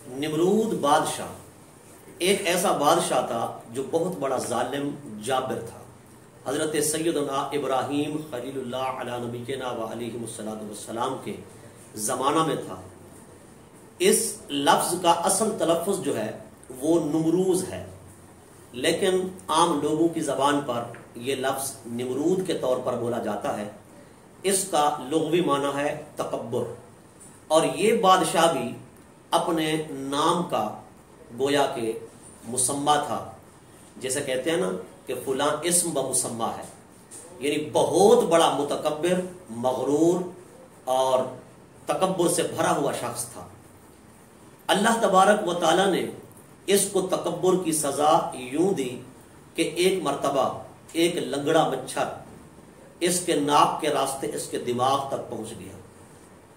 نمرود بادشاہ ایک ایسا بادشاہ تھا جو بہت بڑا ظالم جابر تھا۔ حضرت سیدنا ابراہیم خلیل اللہ علی نبینا و علیہ السلام کے زمانہ میں تھا۔ اس لفظ کا اصل تلفظ جو ہے وہ نمروز ہے، لیکن عام لوگوں کی زبان پر یہ لفظ نمرود کے طور پر بولا جاتا ہے۔ اس کا لغوی معنی ہے تکبر، اور یہ بادشاہ بھی اپنے نام کا گویا کہ مسمہ تھا، جیسے کہتے ہیں نا کہ فلاں اسم بمسمہ ہے، یعنی بہت بڑا متکبر، مغرور اور تکبر سے بھرا ہوا شخص تھا۔ اللہ تبارک و تعالی نے اس کو تکبر کی سزا یوں دی کہ ایک مرتبہ ایک لنگڑا مچھر اس کے ناک کے راستے اس کے دماغ تک پہنچ گیا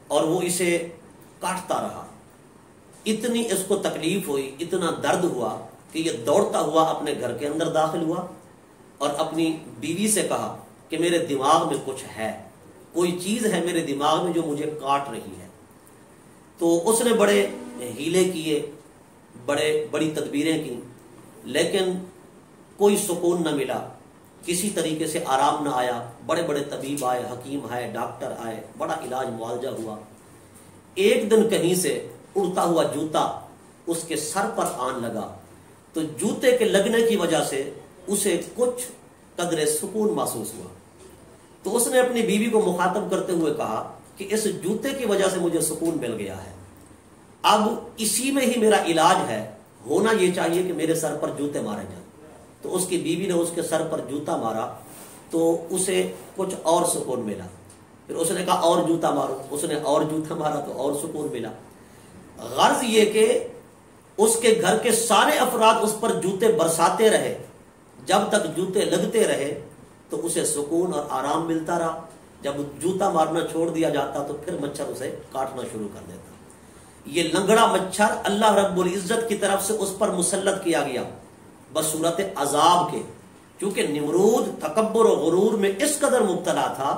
اور وہ اسے کاٹتا رہا۔ اتنی اس کو تکلیف ہوئی، اتنا درد ہوا کہ یہ دوڑتا ہوا اپنے گھر کے اندر داخل ہوا اور اپنی بیوی سے کہا کہ میرے دماغ میں کچھ ہے، کوئی چیز ہے میرے دماغ میں جو مجھے کاٹ رہی ہے۔ تو اس نے بڑے ہیلے کیے، بڑی تدبیریں کی، لیکن کوئی سکون نہ ملا، کسی طریقے سے آرام نہ آیا۔ بڑے بڑے طبیب آئے، حکیم آئے، ڈاکٹر آئے، بڑا علاج معالجہ ہوا۔ ایک دن کہیں سے اڑتا ہوا جوتا اس کے سر پر آن لگا، تو جوتے کے لگنے کی وجہ سے اسے کچھ قدر سکون محسوس ہوا۔ تو اس نے اپنی بیوی کو مخاطب کرتے ہوئے کہا کہ اس جوتے کی وجہ سے مجھے سکون مل گیا ہے، اب اسی میں ہی میرا علاج ہے، ہونا یہ چاہیے کہ میرے سر پر جوتے مارے جائیں۔ تو اس کی بیوی نے اس کے سر پر جوتا مارا تو اسے کچھ اور سکون ملا۔ پھر اس نے کہا اور جوتا مارو، اس نے اور جوتا مارا تو اور سکون ملا۔ غرض یہ کہ اس کے گھر کے سارے افراد اس پر جوتے برساتے رہے، جب تک جوتے لگتے رہے تو اسے سکون اور آرام ملتا رہا۔ جب جوتا مارنا چھوڑ دیا جاتا تو پھر مچھر اسے کاٹنا شروع کر دیتا۔ یہ لنگڑا مچھر اللہ رب العزت کی طرف سے اس پر مسلط کیا گیا بصورت عذاب کے، کیونکہ نمرود تکبر و غرور میں اس قدر مبتلا تھا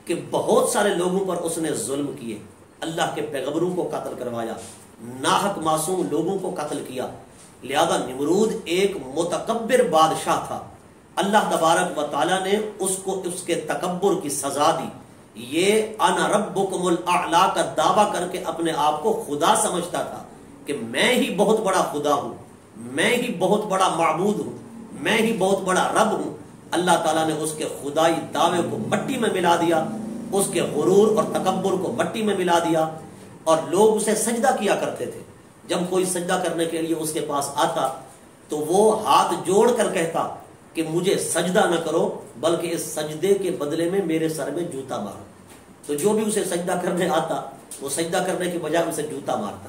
کہ بہت سارے لوگوں پر اس نے ظلم کیے، اللہ کے پیغمبروں کو قتل کروایا، ناحق معصوم لوگوں کو قتل کیا۔ لہذا نمرود ایک متکبر بادشاہ تھا۔ اللہ تبارک و تعالی نے اس کو اس کے تکبر کی سزا دی۔ یہ انا ربکم الاعلی کا دعویٰ کر کے اپنے آپ کو خدا سمجھتا تھا کہ میں ہی بہت بڑا خدا ہوں، میں ہی بہت بڑا معبود ہوں، میں ہی بہت بڑا رب ہوں۔ اللہ تعالیٰ نے اس کے خدائی دعوے کو مٹی میں ملا دیا، اس کے غرور اور تکبر کو مٹی میں ملا دیا، اور لوگ اسے سجدہ کیا کرتے تھے۔ جب کوئی سجدہ کرنے کے لیے اس کے پاس آتا تو وہ ہاتھ جوڑ کر کہتا کہ مجھے سجدہ نہ کرو، بلکہ اس سجدے کے بدلے میں میرے سر میں جوتا مارو۔ تو جو بھی اسے سجدہ کرنے آتا وہ سجدہ کرنے کے بجائے اسے جوتا مارتا،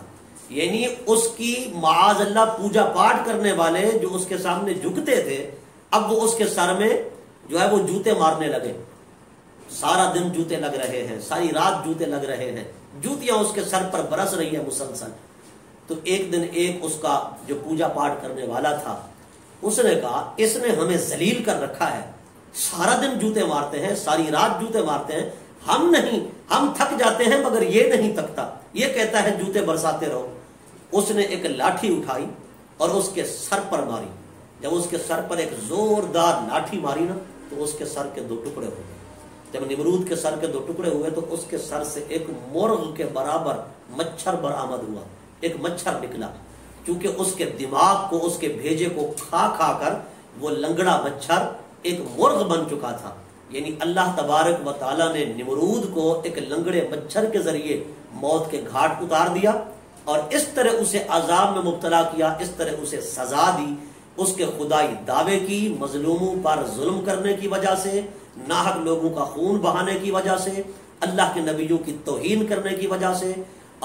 یعنی اس کی معاذ اللہ پوجا پاٹ کرنے والے جو اس کے سامنے جھکتے تھے، اب وہ اس کے سر میں جو ہے وہ جوتے مارنے لگے۔ سارا دن جوتے لگ رہے ہیں، ساری رات جوتے لگ رہے ہیں، جوتیاں اس کے سر پر برس رہی ہیں مسلسل۔ تو ایک دن ایک اس کا جو پوجا پاٹ کرنے والا تھا، اس نے کہا اس نے ہمیں ذلیل کر رکھا ہے، سارا دن جوتے مارتے ہیں، ساری رات جوتے مارتے ہیں، ہم نہیں، ہم تھک جاتے ہیں مگر یہ نہیں تھکتا، یہ کہتا ہے جوتے برساتے رہو۔ اس نے ایک لاٹھی اٹھائی اور اس کے سر پر ماری۔ جب اس کے سر پر ایک زوردار لاٹھی ماری نا تو اس کے سر کے دو ٹکڑے ہو گئے۔ جب نمرود کے سر کے دو ٹکڑے ہوئے تو اس کے سر سے ایک مرغ کے برابر مچھر برآمد ہوا، ایک مچھر نکلا، کیونکہ اس کے دماغ کو، اس کے بھیجے کو کھا کھا کر وہ لنگڑا مچھر ایک مرغ بن چکا تھا۔ یعنی اللہ تبارک و تعالیٰ نے نمرود کو ایک لنگڑے مچھر کے ذریعے موت کے گھاٹ اتار دیا، اور اس طرح اسے عذاب میں مبتلا کیا، اس طرح اسے سزا دی، اس کے خدائی دعوے کی، مظلوموں پر ظلم کرنے کی وجہ سے، ناحق لوگوں کا خون بہانے کی وجہ سے، اللہ کے نبیوں کی توہین کرنے کی وجہ سے،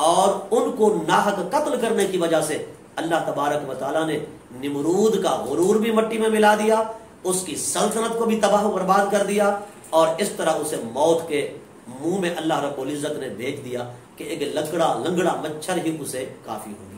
اور ان کو ناحق قتل کرنے کی وجہ سے اللہ تبارک و تعالیٰ نے نمرود کا غرور بھی مٹی میں ملا دیا، اس کی سلطنت کو بھی تباہ و برباد کر دیا، اور اس طرح اسے موت کے منہ میں اللہ رب العزت نے بھیج دیا کہ ایک لنگڑا مچھر ہی اسے کافی ہو گیا۔